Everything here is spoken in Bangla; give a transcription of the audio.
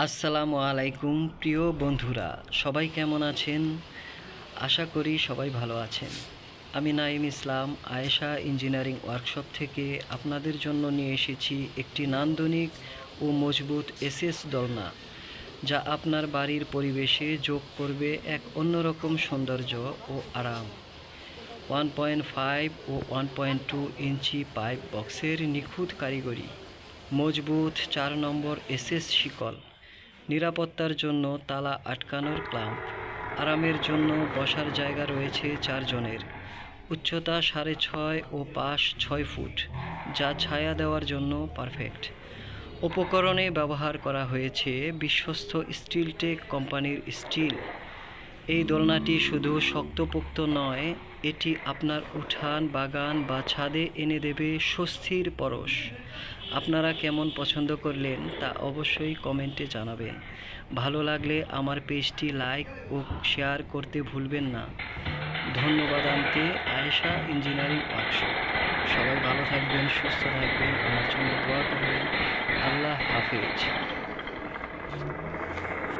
আসসালামু আলাইকুম প্রিয় বন্ধুরা, সবাই কেমন আছেন? আশা করি সবাই ভালো আছেন। আমি নাঈম ইসলাম আয়েশা ইঞ্জিনিয়ারিং ওয়ার্কশপ থেকে আপনাদের জন্য নিয়ে এসেছি একটি নান্দনিক ও মজবুত এসএস দোলনা, যা আপনার বাড়ির পরিবেশে যোগ করবে এক অন্যরকম সৌন্দর্য ও আরাম। 1.5 ও 1.2 ইঞ্চি পাইপ বক্সের নিখুঁত কারিগরি, মজবুত 4 নম্বর এসএস শিকল, নিরাপত্তার জন্য তালা আটকানোর ক্লাম্প, আরামের জন্য বসার জায়গা রয়েছে 4 জনের, উচ্চতা 6.5 ও পাশ 6 ফুট, যা ছায়া দেওয়ার জন্য পারফেক্ট। উপকরণে ব্যবহার করা হয়েছে বিশ্বস্ত স্টিলটেক কোম্পানির স্টিল। এই দোলনাটি শুধু শক্তপোক্ত নয়, এটি আপনার উঠান, বাগান বা ছাদে এনে দেবে স্বস্তির পরশ। আপনারা কেমন পছন্দ করলেন তা অবশ্যই কমেন্টে জানাবেন। ভালো লাগলে আমার পেজটি লাইক ও শেয়ার করতে ভুলবেন না। ধন্যবাদ আনতে আয়েশা ইঞ্জিনিয়ারিং ওয়ার্কশপ। সবাই ভালো থাকবেন, সুস্থ থাকবেন, আমার জন্য দোয়া করবেন। আল্লাহ হাফেজ।